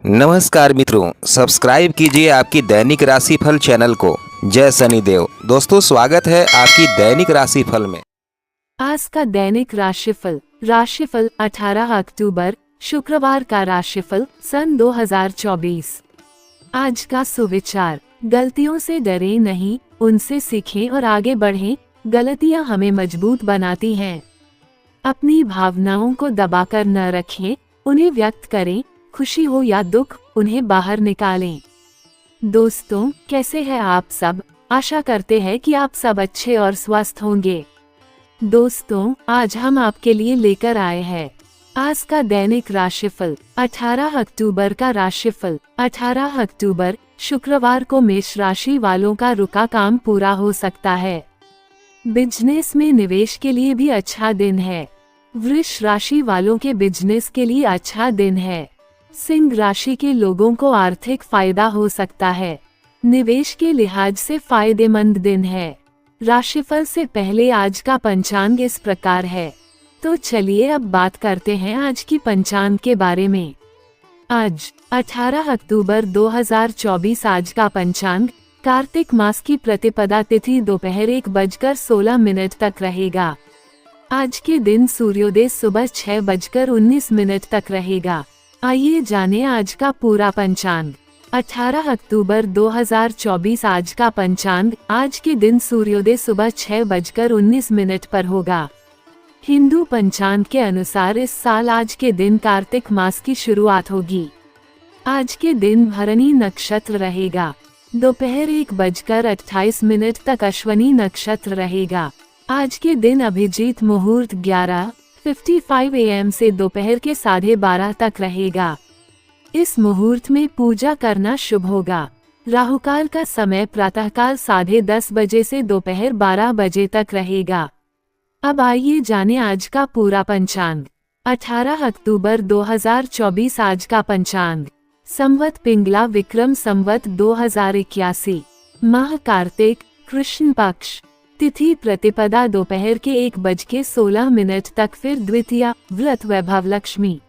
नमस्कार मित्रों, सब्सक्राइब कीजिए आपकी दैनिक राशिफल चैनल को। जय शनिदेव। दोस्तों, स्वागत है आपकी दैनिक राशिफल में। आज का दैनिक राशिफल 18 अक्टूबर शुक्रवार का राशिफल सन 2024। आज का सुविचार, गलतियों से डरे नहीं, उनसे सीखें और आगे बढ़ें। गलतियां हमें मजबूत बनाती हैं। अपनी भावनाओं को दबाकर न रखें, उन्हें व्यक्त करें। खुशी हो या दुख, उन्हें बाहर निकालें। दोस्तों, कैसे हैं आप सब? आशा करते हैं कि आप सब अच्छे और स्वस्थ होंगे। दोस्तों, आज हम आपके लिए लेकर आए हैं आज का दैनिक राशिफल 18 अक्टूबर का राशिफल। 18 अक्टूबर शुक्रवार को मेष राशि वालों का रुका काम पूरा हो सकता है। बिजनेस में निवेश के लिए भी अच्छा दिन है। वृष राशि वालों के बिजनेस के लिए अच्छा दिन है। सिंह राशि के लोगों को आर्थिक फायदा हो सकता है। निवेश के लिहाज से फायदेमंद दिन है। राशिफल से पहले आज का पंचांग इस प्रकार है। तो चलिए अब बात करते हैं आज की पंचांग के बारे में। आज 18 अक्टूबर 2024 आज का पंचांग कार्तिक मास की प्रतिपदा तिथि दोपहर 1:16 तक रहेगा। आज के दिन सूर्योदय सुबह 6:19 तक रहेगा। आइए जाने आज का पूरा पंचांग। 18 अक्टूबर 2024 आज का पंचांग। आज के दिन सूर्योदय सुबह 6:19 पर होगा। हिंदू पंचांग के अनुसार इस साल आज के दिन कार्तिक मास की शुरुआत होगी। आज के दिन भरणी नक्षत्र रहेगा। दोपहर 1:28 तक अश्वनी नक्षत्र रहेगा। आज के दिन अभिजीत मुहूर्त 11:55 AM से दोपहर के 12:30 तक रहेगा। इस मुहूर्त में पूजा करना शुभ होगा। राहुकाल का समय प्रातःकाल 10:30 बजे से दोपहर 12 बजे तक रहेगा। अब आइए जाने आज का पूरा पंचांग। 18 अक्टूबर 2024 आज का पंचांग। संवत पिंगला विक्रम संवत 2081, माह कार्तिक, कृष्ण पक्ष, तिथि प्रतिपदा दोपहर के 1:16 तक, फिर द्वितीया, व्रत वैभव लक्ष्मी।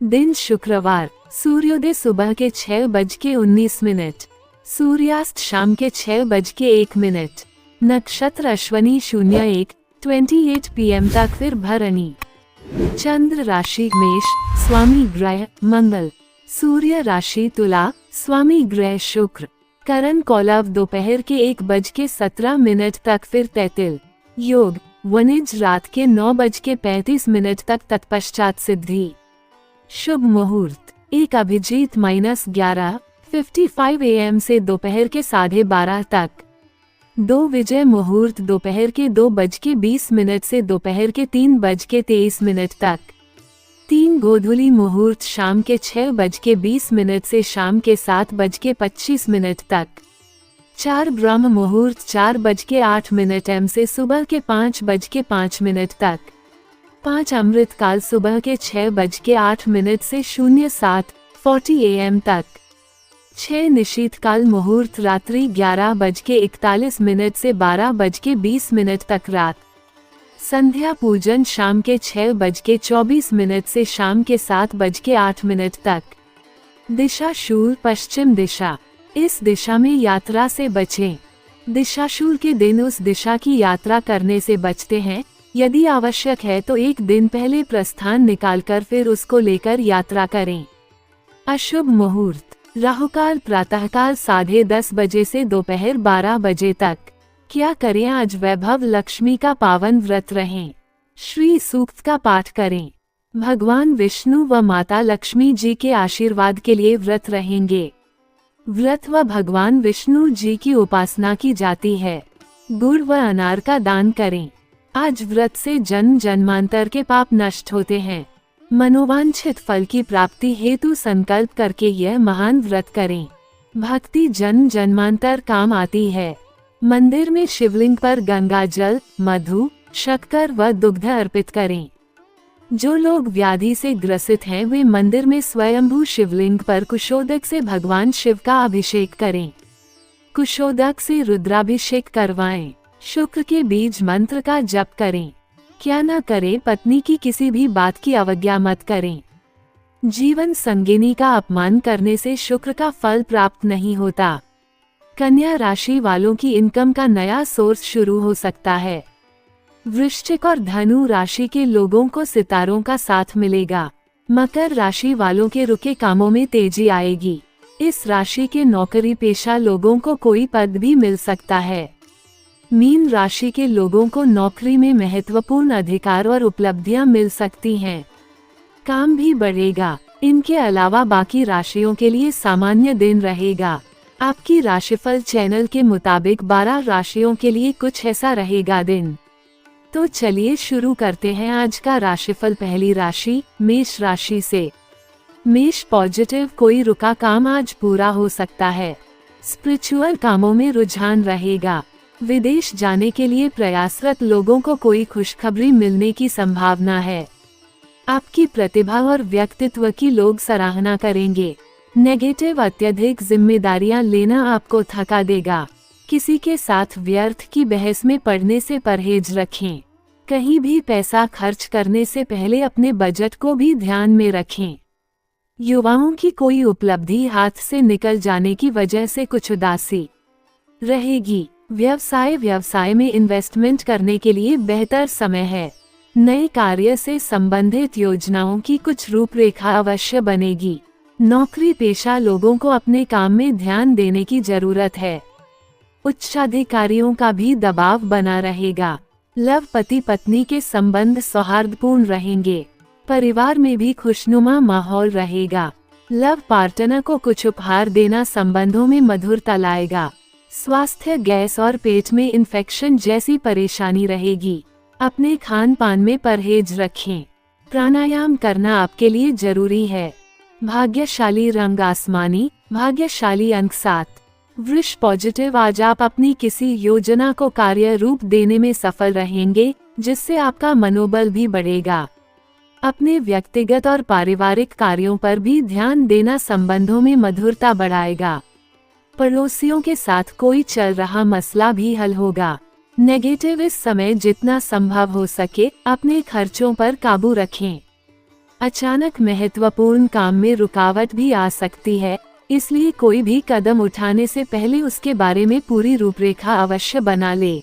दिन शुक्रवार, सूर्योदय सुबह के 6:19, सूर्यास्त शाम के 6:01, नक्षत्र अश्वनी 01:28 PM तक, फिर भरणी। चंद्र राशि मेष, स्वामी ग्रह मंगल। सूर्य राशि तुला, स्वामी ग्रह शुक्र। करण कौलव दोपहर के 1:17 तक, फिर तैतिल। योग वनिज रात के 9:35 तक, तत्पश्चात सिद्धि। शुभ मुहूर्त 1 अभिजीत -11:55 AM से दोपहर के 12:30 तक। 2 विजय मुहूर्त दोपहर के 2:20 से दोपहर के 3:23 तक। 3 गोधूली मुहूर्त शाम के 6:20 से शाम के 7:25 तक। 4 ब्रह्म मुहूर्त 4:08 AM से सुबह के 5:05 तक। 5 अमृत काल सुबह के 6:08 से 07:40 AM तक। 6 निशीत काल मुहूर्त रात्रि 11:41 से 12:20 तक रात। संध्या पूजन शाम के 6:24 से शाम के 7:08 तक। दिशाशूल पश्चिम दिशा, इस दिशा में यात्रा से बचें। दिशाशूल के दिन उस दिशा की यात्रा करने से बचते हैं। यदि आवश्यक है तो एक दिन पहले प्रस्थान निकालकर फिर उसको लेकर यात्रा करें। अशुभ मुहूर्त राहुकाल प्रातःकाल 10:30 बजे से दोपहर 12 बजे तक। क्या करें? आज वैभव लक्ष्मी का पावन व्रत रहें। श्री सूक्त का पाठ करें। भगवान विष्णु व माता लक्ष्मी जी के आशीर्वाद के लिए व्रत रहेंगे। व्रत व भगवान विष्णु जी की उपासना की जाती है। गुड़ व अनार का दान करें। आज व्रत से जन्म जन्मांतर के पाप नष्ट होते हैं। मनोवांछित फल की प्राप्ति हेतु संकल्प करके यह महान व्रत करें। भक्ति जन्म जन्मांतर काम आती है। मंदिर में शिवलिंग पर गंगा जल, मधु, शक्कर व दुग्ध अर्पित करें। जो लोग व्याधि से ग्रसित हैं वे मंदिर में स्वयंभू शिवलिंग पर कुशोदक से भगवान शिव का अभिषेक करें। कुशोदक से रुद्राभिषेक करवाएं। शुक्र के बीज मंत्र का जप करें। क्या न करें? पत्नी की किसी भी बात की अवज्ञा मत करें। जीवन संगिनी का अपमान करने से शुक्र का फल प्राप्त नहीं होता। कन्या राशि वालों की इनकम का नया सोर्स शुरू हो सकता है। वृश्चिक और धनु राशि के लोगों को सितारों का साथ मिलेगा। मकर राशि वालों के रुके कामों में तेजी आएगी। इस राशि के नौकरी पेशा लोगों को कोई पद भी मिल सकता है। मीन राशि के लोगों को नौकरी में महत्वपूर्ण अधिकार और उपलब्धियां मिल सकती हैं। काम भी बढ़ेगा। इनके अलावा बाकी राशियों के लिए सामान्य दिन रहेगा। आपकी राशिफल चैनल के मुताबिक 12 राशियों के लिए कुछ ऐसा रहेगा दिन। तो चलिए शुरू करते हैं आज का राशिफल। पहली राशि मेष राशि से। मेष पॉजिटिव, कोई रुका काम आज पूरा हो सकता है। स्पिरिचुअल कामों में रुझान रहेगा। विदेश जाने के लिए प्रयासरत लोगों को कोई खुशखबरी मिलने की संभावना है। आपकी प्रतिभा और व्यक्तित्व की लोग सराहना करेंगे। नेगेटिव, अत्यधिक जिम्मेदारियां लेना आपको थका देगा। किसी के साथ व्यर्थ की बहस में पड़ने से परहेज रखें। कहीं भी पैसा खर्च करने से पहले अपने बजट को भी ध्यान में रखें। युवाओं की कोई उपलब्धि हाथ से निकल जाने की वजह से कुछ उदासी रहेगी। व्यवसाय में इन्वेस्टमेंट करने के लिए बेहतर समय है। नए कार्य से संबंधित योजनाओं की कुछ रूपरेखा अवश्य बनेगी। नौकरी पेशा लोगों को अपने काम में ध्यान देने की जरूरत है। उच्चाधिकारियों का भी दबाव बना रहेगा। लव, पति पत्नी के संबंध सौहार्दपूर्ण रहेंगे। परिवार में भी खुशनुमा माहौल रहेगा। लव पार्टनर को कुछ उपहार देना संबंधों में मधुरता लाएगा। स्वास्थ्य, गैस और पेट में इन्फेक्शन जैसी परेशानी रहेगी। अपने खान पान में परहेज रखें। प्राणायाम करना आपके लिए जरूरी है। भाग्यशाली रंग आसमानी, भाग्यशाली अंक 7। वृष पॉजिटिव, आज आप अपनी किसी योजना को कार्य रूप देने में सफल रहेंगे, जिससे आपका मनोबल भी बढ़ेगा। अपने व्यक्तिगत और पारिवारिक कार्यों पर भी ध्यान देना संबंधों में मधुरता बढ़ाएगा। पड़ोसियों के साथ कोई चल रहा मसला भी हल होगा। नेगेटिव, इस समय जितना संभव हो सके अपने खर्चों पर काबू रखें। अचानक महत्वपूर्ण काम में रुकावट भी आ सकती है, इसलिए कोई भी कदम उठाने से पहले उसके बारे में पूरी रूपरेखा अवश्य बना ले।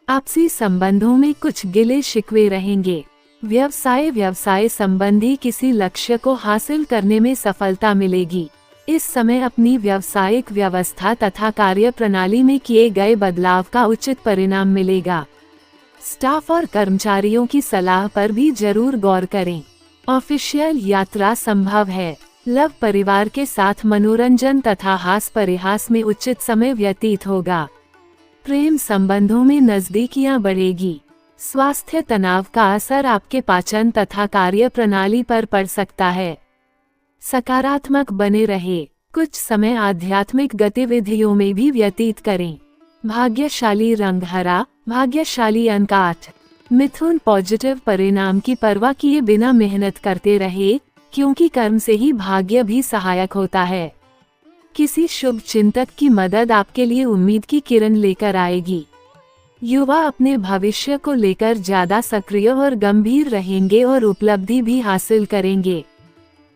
आपसी संबंधों में कुछ गिले शिकवे रहेंगे। व्यवसाय संबंधी किसी लक्ष्य को हासिल करने में सफलता मिलेगी। इस समय अपनी व्यावसायिक व्यवस्था तथा कार्य प्रणाली में किए गए बदलाव का उचित परिणाम मिलेगा। स्टाफ और कर्मचारियों की सलाह पर भी जरूर गौर करें। ऑफिशियल यात्रा संभव है। लव, परिवार के साथ मनोरंजन तथा हास परिहास में उचित समय व्यतीत होगा। प्रेम संबंधों में नजदीकियां बढ़ेगी। स्वास्थ्य, तनाव का असर आपके पाचन तथा कार्य प्रणाली पर पड़ सकता है। सकारात्मक बने रहे। कुछ समय आध्यात्मिक गतिविधियों में भी व्यतीत करें। भाग्यशाली रंग हरा, भाग्यशाली अंक 8। मिथुन पॉजिटिव, परिणाम की परवाह किए बिना मेहनत करते रहे, क्योंकि कर्म से ही भाग्य भी सहायक होता है। किसी शुभ चिंतक की मदद आपके लिए उम्मीद की किरण लेकर आएगी। युवा अपने भविष्य को लेकर ज्यादा सक्रिय और गंभीर रहेंगे और उपलब्धि भी हासिल करेंगे।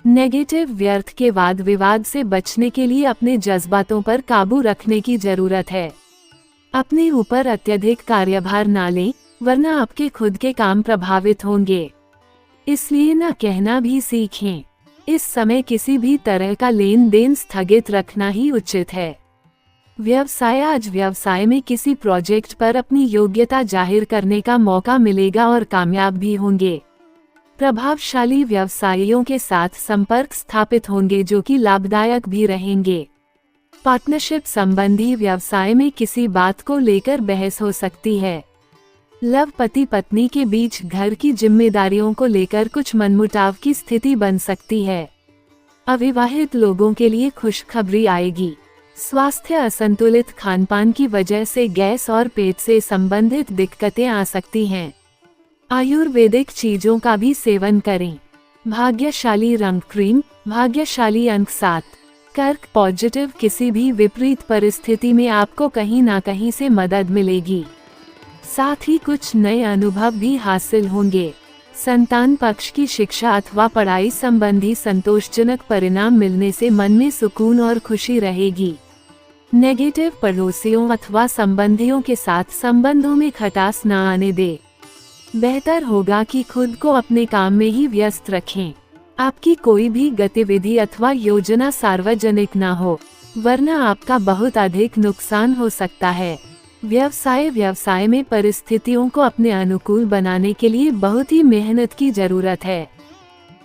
नेगेटिव, व्यर्थ के वाद विवाद से बचने के लिए अपने जज्बातों पर काबू रखने की जरूरत है। अपने ऊपर अत्यधिक कार्यभार ना लें, वरना आपके खुद के काम प्रभावित होंगे। इसलिए न कहना भी सीखें। इस समय किसी भी तरह का लेन देन स्थगित रखना ही उचित है। व्यवसाय, आज व्यवसाय में किसी प्रोजेक्ट पर अपनी योग्यता जाहिर करने का मौका मिलेगा और कामयाब भी होंगे। प्रभावशाली व्यवसायियों के साथ संपर्क स्थापित होंगे, जो कि लाभदायक भी रहेंगे। पार्टनरशिप संबंधी व्यवसाय में किसी बात को लेकर बहस हो सकती है। लव, पति पत्नी के बीच घर की जिम्मेदारियों को लेकर कुछ मनमुटाव की स्थिति बन सकती है। अविवाहित लोगों के लिए खुशखबरी आएगी। स्वास्थ्य, असंतुलित खानपान की वजह से गैस और पेट से संबंधित दिक्कतें आ सकती हैं। आयुर्वेदिक चीजों का भी सेवन करें। भाग्यशाली रंग क्रीम, भाग्यशाली अंक 7। कर्क पॉजिटिव, किसी भी विपरीत परिस्थिति में आपको कहीं ना कहीं से मदद मिलेगी। साथ ही कुछ नए अनुभव भी हासिल होंगे। संतान पक्ष की शिक्षा अथवा पढ़ाई संबंधी संतोषजनक परिणाम मिलने से मन में सुकून और खुशी रहेगी। नेगेटिव पड़ोसियों अथवा संबंधियों के साथ संबंधों में खटास न आने दे। बेहतर होगा कि खुद को अपने काम में ही व्यस्त रखें। आपकी कोई भी गतिविधि अथवा योजना सार्वजनिक न हो, वरना आपका बहुत अधिक नुकसान हो सकता है। व्यवसाय में परिस्थितियों को अपने अनुकूल बनाने के लिए बहुत ही मेहनत की जरूरत है।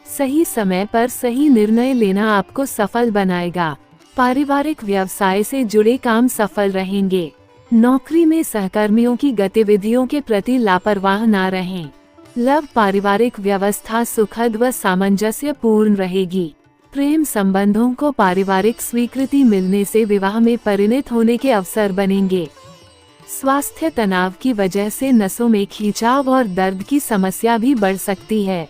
सही समय पर सही निर्णय लेना आपको सफल बनाएगा। पारिवारिक व्यवसाय से जुड़े काम सफल रहेंगे। नौकरी में सहकर्मियों की गतिविधियों के प्रति लापरवाह न रहें। लव पारिवारिक व्यवस्था सुखद व सामंजस्यपूर्ण रहेगी। प्रेम संबंधों को पारिवारिक स्वीकृति मिलने से विवाह में परिणत होने के अवसर बनेंगे। स्वास्थ्य तनाव की वजह से नसों में खिंचाव और दर्द की समस्या भी बढ़ सकती है।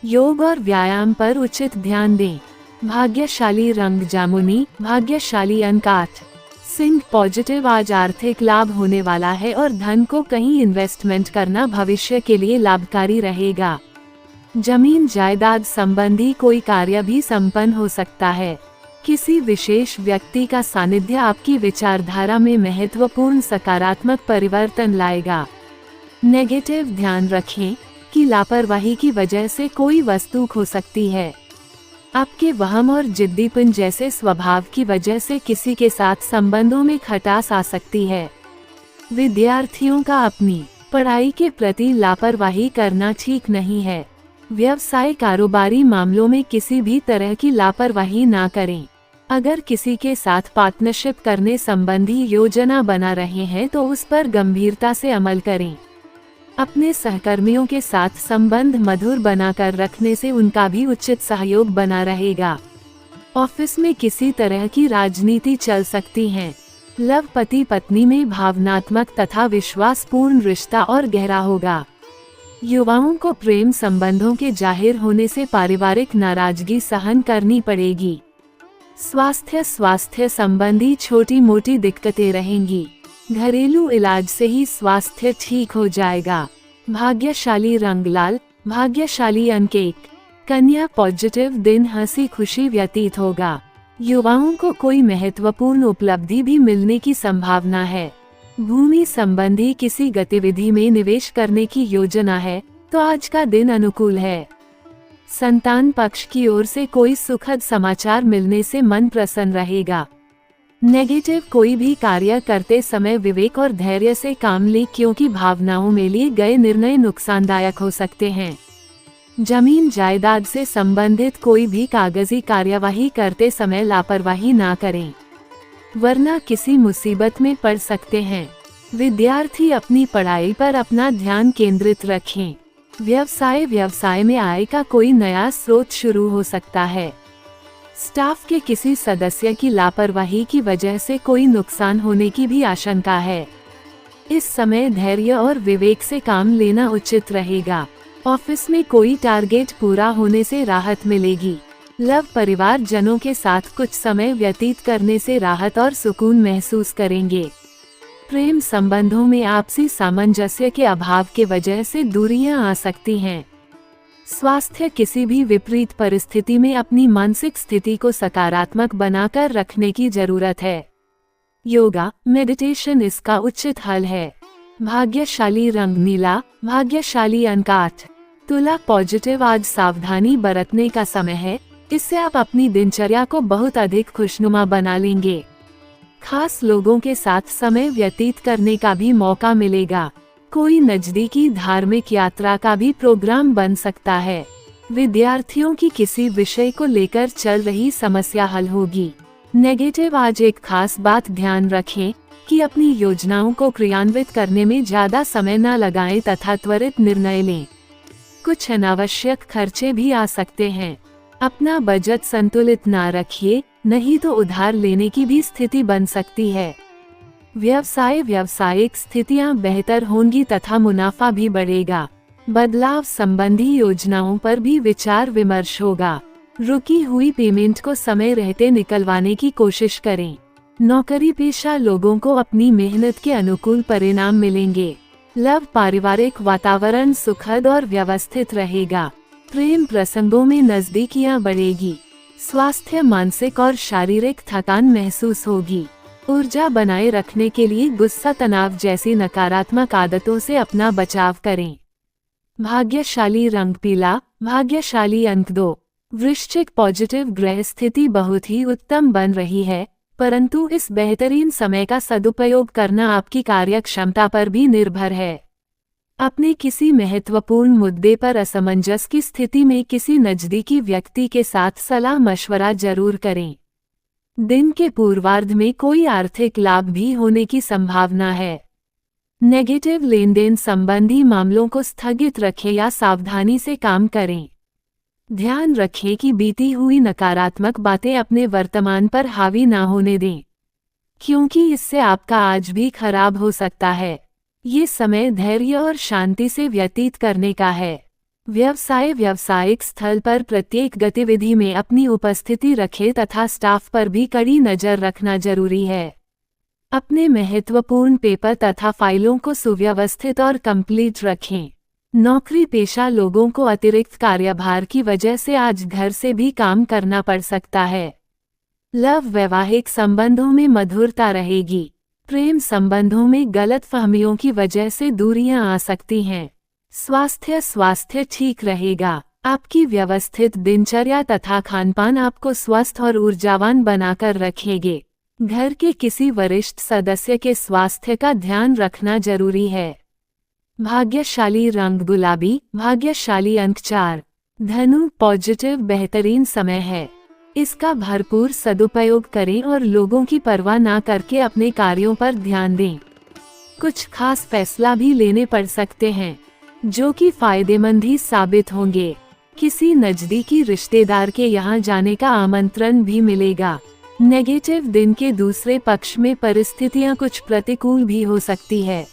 योग और व्यायाम पर उचित ध्यान दें। भाग्यशाली रंग जामुनी, भाग्यशाली अंक 8। सिंह पॉजिटिव, आज आर्थिक लाभ होने वाला है और धन को कहीं इन्वेस्टमेंट करना भविष्य के लिए लाभकारी रहेगा। जमीन जायदाद संबंधी कोई कार्य भी संपन्न हो सकता है। किसी विशेष व्यक्ति का सानिध्य आपकी विचारधारा में महत्वपूर्ण सकारात्मक परिवर्तन लाएगा। नेगेटिव, ध्यान रखें कि लापरवाही की वजह से कोई वस्तु खो सकती है। आपके वहम और जिद्दीपन जैसे स्वभाव की वजह से किसी के साथ संबंधों में खटास आ सकती है। विद्यार्थियों का अपनी पढ़ाई के प्रति लापरवाही करना ठीक नहीं है। व्यवसाय कारोबारी मामलों में किसी भी तरह की लापरवाही ना करें। अगर किसी के साथ पार्टनरशिप करने संबंधी योजना बना रहे हैं तो उस पर गंभीरता से अमल करें। अपने सहकर्मियों के साथ संबंध मधुर बनाकर रखने से उनका भी उचित सहयोग बना रहेगा। ऑफिस में किसी तरह की राजनीति चल सकती है। लव पति पत्नी में भावनात्मक तथा विश्वासपूर्ण रिश्ता और गहरा होगा। युवाओं को प्रेम संबंधों के जाहिर होने से पारिवारिक नाराजगी सहन करनी पड़ेगी। स्वास्थ्य संबंधी छोटी मोटी दिक्कतें रहेंगी। घरेलू इलाज से ही स्वास्थ्य ठीक हो जाएगा। भाग्यशाली रंग लाल, भाग्यशाली अंक 1। कन्या पॉजिटिव, दिन हंसी खुशी व्यतीत होगा। युवाओं को कोई महत्वपूर्ण उपलब्धि भी मिलने की संभावना है। भूमि संबंधी किसी गतिविधि में निवेश करने की योजना है तो आज का दिन अनुकूल है। संतान पक्ष की ओर से कोई सुखद समाचार मिलने से मन प्रसन्न रहेगा। नेगेटिव, कोई भी कार्य करते समय विवेक और धैर्य से काम लें क्योंकि भावनाओं में लिए गए निर्णय नुकसानदायक हो सकते हैं। जमीन जायदाद से संबंधित कोई भी कागजी कार्यवाही करते समय लापरवाही ना करें, वरना किसी मुसीबत में पड़ सकते हैं। विद्यार्थी अपनी पढ़ाई पर अपना ध्यान केंद्रित रखें। व्यवसाय में आय का कोई नया स्रोत शुरू हो सकता है। स्टाफ के किसी सदस्य की लापरवाही की वजह से कोई नुकसान होने की भी आशंका है। इस समय धैर्य और विवेक से काम लेना उचित रहेगा। ऑफिस में कोई टारगेट पूरा होने से राहत मिलेगी। लव परिवार जनों के साथ कुछ समय व्यतीत करने से राहत और सुकून महसूस करेंगे। प्रेम संबंधों में आपसी सामंजस्य के अभाव के वजह से दूरियां आ सकती हैं। स्वास्थ्य, किसी भी विपरीत परिस्थिति में अपनी मानसिक स्थिति को सकारात्मक बनाकर रखने की जरूरत है। योगा मेडिटेशन इसका उचित हल है। भाग्यशाली रंग नीला, भाग्यशाली अंक 8। तुला पॉजिटिव, आज सावधानी बरतने का समय है। इससे आप अपनी दिनचर्या को बहुत अधिक खुशनुमा बना लेंगे। खास लोगों के साथ समय व्यतीत करने का भी मौका मिलेगा। कोई नजदीकी धार्मिक यात्रा का भी प्रोग्राम बन सकता है। विद्यार्थियों की किसी विषय को लेकर चल रही समस्या हल होगी। नेगेटिव, आज एक खास बात ध्यान रखें कि अपनी योजनाओं को क्रियान्वित करने में ज्यादा समय न लगाएं तथा त्वरित निर्णय लें। कुछ अनावश्यक खर्चे भी आ सकते हैं। अपना बजट संतुलित ना रखिए, नहीं तो उधार लेने की भी स्थिति बन सकती है। व्यावसायिक स्थितियां बेहतर होंगी तथा मुनाफा भी बढ़ेगा। बदलाव संबंधी योजनाओं पर भी विचार विमर्श होगा। रुकी हुई पेमेंट को समय रहते निकलवाने की कोशिश करें। नौकरी पेशा लोगों को अपनी मेहनत के अनुकूल परिणाम मिलेंगे। लव पारिवारिक वातावरण सुखद और व्यवस्थित रहेगा। प्रेम प्रसंगों में नजदीकियां बढ़ेगी। स्वास्थ्य मानसिक और शारीरिक थकान महसूस होगी। ऊर्जा बनाए रखने के लिए गुस्सा तनाव जैसी नकारात्मक आदतों से अपना बचाव करें। भाग्यशाली रंग पीला, भाग्यशाली अंक 2। वृश्चिक पॉजिटिव ग्रह स्थिति बहुत ही उत्तम बन रही है, परंतु इस बेहतरीन समय का सदुपयोग करना आपकी कार्यक्षमता पर भी निर्भर है। अपने किसी महत्वपूर्ण मुद्दे पर असमंजस की स्थिति में किसी नजदीकी व्यक्ति के साथ सलाह मशवरा जरूर करें। दिन के पूर्वार्ध में कोई आर्थिक लाभ भी होने की संभावना है। नेगेटिव लेनदेन संबंधी मामलों को स्थगित रखें या सावधानी से काम करें। ध्यान रखें कि बीती हुई नकारात्मक बातें अपने वर्तमान पर हावी ना होने दें, क्योंकि इससे आपका आज भी खराब हो सकता है। ये समय धैर्य और शांति से व्यतीत करने का है। व्यावसायिक स्थल पर प्रत्येक गतिविधि में अपनी उपस्थिति रखें तथा स्टाफ पर भी कड़ी नजर रखना जरूरी है। अपने महत्वपूर्ण पेपर तथा फाइलों को सुव्यवस्थित और कंप्लीट रखें। नौकरी पेशा लोगों को अतिरिक्त कार्यभार की वजह से आज घर से भी काम करना पड़ सकता है। लव वैवाहिक संबंधों में मधुरता रहेगी। प्रेम संबंधों में गलतफहमियों की वजह से दूरियां आ सकती हैं। स्वास्थ्य ठीक रहेगा। आपकी व्यवस्थित दिनचर्या तथा खानपान आपको स्वस्थ और ऊर्जावान बनाकर रखेंगे। घर के किसी वरिष्ठ सदस्य के स्वास्थ्य का ध्यान रखना जरूरी है। भाग्यशाली रंग गुलाबी, भाग्यशाली अंक 4। धनु पॉजिटिव बेहतरीन समय है। इसका भरपूर सदुपयोग करें और लोगों की परवाह ना करके अपने कार्यों पर ध्यान दें। कुछ खास फैसला भी लेने पड़ सकते हैं, जो कि फायदेमंद ही साबित होंगे। किसी नजदीकी रिश्तेदार के यहाँ जाने का आमंत्रण भी मिलेगा। नेगेटिव दिन के दूसरे पक्ष में परिस्थितियाँ कुछ प्रतिकूल भी हो सकती है।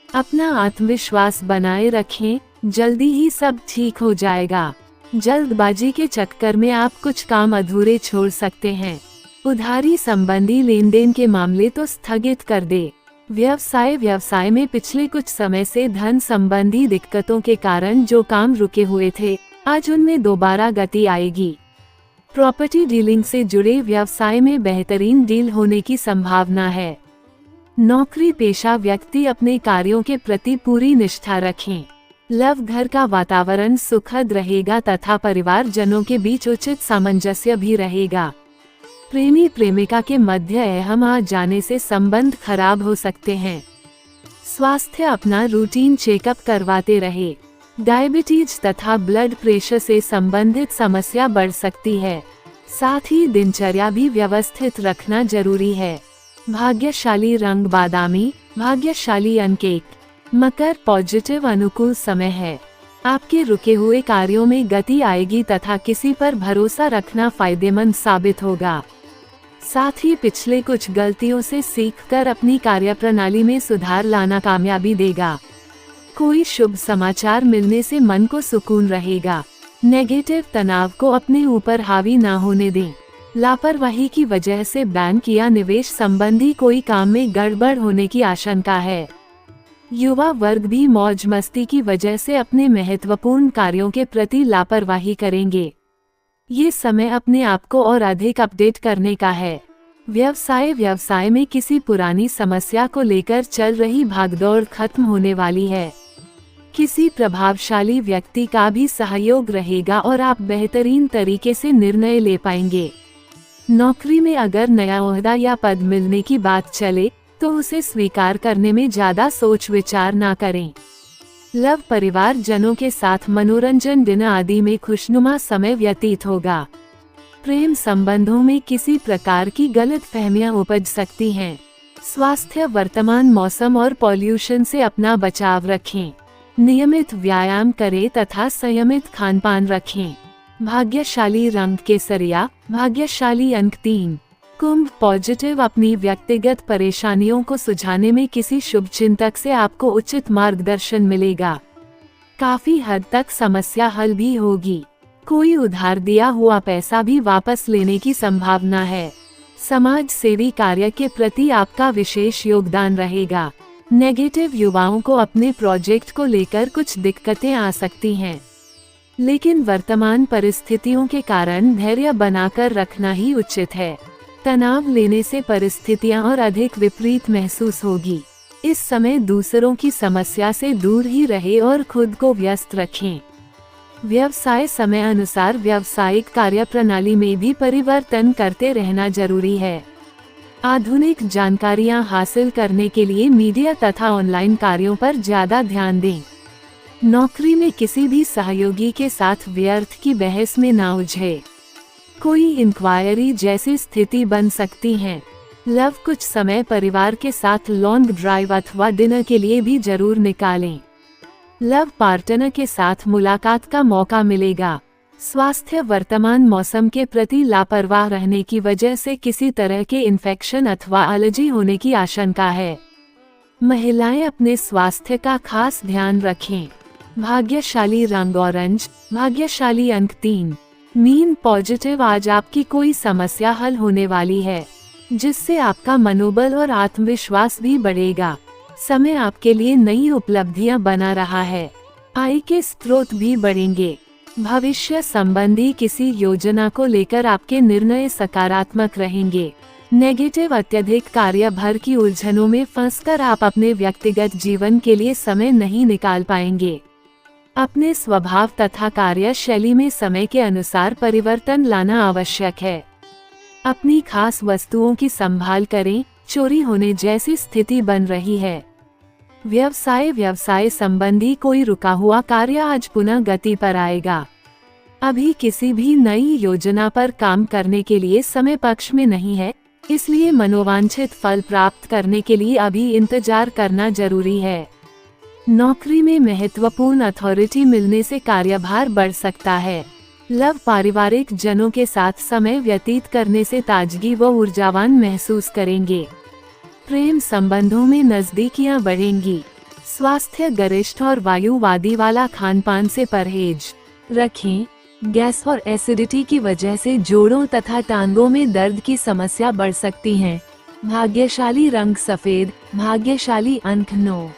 अपना आत्मविश्वास बनाए रखें, जल्दी ही सब ठीक हो जाएगा। जल्दबाजी के चक्कर में आप कुछ काम अधूरे छोड़ सकते हैं। उधारी संबंधी लेनदेन के मामले तो स्थगित कर दे। व्यवसाय में पिछले कुछ समय से धन संबंधी दिक्कतों के कारण जो काम रुके हुए थे, आज उनमें दोबारा गति आएगी। प्रॉपर्टी डीलिंग से जुड़े व्यवसाय में बेहतरीन डील होने की संभावना है। नौकरी पेशा व्यक्ति अपने कार्यों के प्रति पूरी निष्ठा रखें। लव घर का वातावरण सुखद रहेगा तथा परिवार जनों के बीच उचित सामंजस्य भी रहेगा। प्रेमी प्रेमिका के मध्य अहम आ जाने से संबंध खराब हो सकते हैं। स्वास्थ्य अपना रूटीन चेकअप करवाते रहे। डायबिटीज तथा ब्लड प्रेशर से संबंधित समस्या बढ़ सकती है। साथ ही दिनचर्या भी व्यवस्थित रखना जरूरी है। भाग्यशाली रंग बादामी, भाग्यशाली अंक 1। मकर पॉजिटिव अनुकूल समय है। आपके रुके हुए कार्यों में गति आएगी तथा किसी पर भरोसा रखना फायदेमंद साबित होगा। साथ ही पिछले कुछ गलतियों से सीखकर अपनी कार्यप्रणाली में सुधार लाना कामयाबी देगा। कोई शुभ समाचार मिलने से मन को सुकून रहेगा। नेगेटिव तनाव को अपने ऊपर हावी ना होने दें। लापरवाही की वजह से बैंक या निवेश संबंधी कोई काम में गड़बड़ होने की आशंका है। युवा वर्ग भी मौज मस्ती की वजह से अपने महत्वपूर्ण कार्यों के प्रति लापरवाही करेंगे। ये समय अपने आप को और अधिक अपडेट करने का है। व्यवसाय में किसी पुरानी समस्या को लेकर चल रही भागदौड़ खत्म होने वाली है। किसी प्रभावशाली व्यक्ति का भी सहयोग रहेगा और आप बेहतरीन तरीके से निर्णय ले पाएंगे। नौकरी में अगर नया ओहदा या पद मिलने की बात चले तो उसे स्वीकार करने में ज्यादा सोच विचार ना करें। लव परिवार जनों के साथ मनोरंजन डिनर आदि में खुशनुमा समय व्यतीत होगा। प्रेम संबंधों में किसी प्रकार की गलतफहमियां उपज सकती हैं। स्वास्थ्य वर्तमान मौसम और पॉल्यूशन से अपना बचाव रखें। नियमित व्यायाम करें तथा संयमित खानपान रखें। भाग्यशाली रंग केसरिया, भाग्यशाली अंक 3। कुंभ पॉजिटिव अपनी व्यक्तिगत परेशानियों को सुलझाने में किसी शुभचिंतक से आपको उचित मार्गदर्शन मिलेगा। काफी हद तक समस्या हल भी होगी। कोई उधार दिया हुआ पैसा भी वापस लेने की संभावना है। समाज सेवी कार्य के प्रति आपका विशेष योगदान रहेगा। नेगेटिव युवाओं को अपने प्रोजेक्ट को लेकर कुछ दिक्कतें आ सकती हैं, लेकिन वर्तमान परिस्थितियों के कारण धैर्य बनाकर रखना ही उचित है। तनाव लेने से परिस्थितियां और अधिक विपरीत महसूस होगी। इस समय दूसरों की समस्या से दूर ही रहे और खुद को व्यस्त रखें। व्यवसाय समय अनुसार व्यावसायिक कार्यप्रणाली में भी परिवर्तन करते रहना जरूरी है। आधुनिक जानकारियां हासिल करने के लिए मीडिया तथा ऑनलाइन कार्यों पर ज्यादा ध्यान दें। नौकरी में किसी भी सहयोगी के साथ व्यर्थ की बहस में ना उलझे। कोई इंक्वायरी जैसी स्थिति बन सकती है। लव कुछ समय परिवार के साथ लॉन्ग ड्राइव अथवा डिनर के लिए भी जरूर निकालें। लव पार्टनर के साथ मुलाकात का मौका मिलेगा। स्वास्थ्य वर्तमान मौसम के प्रति लापरवाह रहने की वजह से किसी तरह के इन्फेक्शन अथवा एलर्जी होने की आशंका है। महिलाएं अपने स्वास्थ्य का खास ध्यान रखें। भाग्यशाली रंग ऑरेंज, भाग्यशाली अंक 3। मीन पॉजिटिव, आज आपकी कोई समस्या हल होने वाली है, जिससे आपका मनोबल और आत्मविश्वास भी बढ़ेगा। समय आपके लिए नई उपलब्धियां बना रहा है। आय के स्रोत भी बढ़ेंगे। भविष्य संबंधी किसी योजना को लेकर आपके निर्णय सकारात्मक रहेंगे। नेगेटिव, अत्यधिक कार्यभार की उलझनों में फंसकर आप अपने व्यक्तिगत जीवन के लिए समय नहीं निकाल पाएंगे। अपने स्वभाव तथा कार्यशैली में समय के अनुसार परिवर्तन लाना आवश्यक है। अपनी खास वस्तुओं की संभाल करें, चोरी होने जैसी स्थिति बन रही है। व्यवसाय संबंधी कोई रुका हुआ कार्य आज पुनः गति पर आएगा। अभी किसी भी नई योजना पर काम करने के लिए समय पक्ष में नहीं है, इसलिए मनोवांछित फल प्राप्त करने के लिए अभी इंतजार करना जरूरी है। नौकरी में महत्वपूर्ण अथॉरिटी मिलने से कार्यभार बढ़ सकता है। लव, पारिवारिक जनों के साथ समय व्यतीत करने से ताजगी व ऊर्जावान महसूस करेंगे। प्रेम संबंधों में नजदीकियां बढ़ेंगी। स्वास्थ्य, गरिष्ठ और वायुवादी वाला खानपान से परहेज रखें। गैस और एसिडिटी की वजह से जोड़ों तथा टांगों में दर्द की समस्या बढ़ सकती है। भाग्यशाली रंग सफेद, भाग्यशाली अंक 9।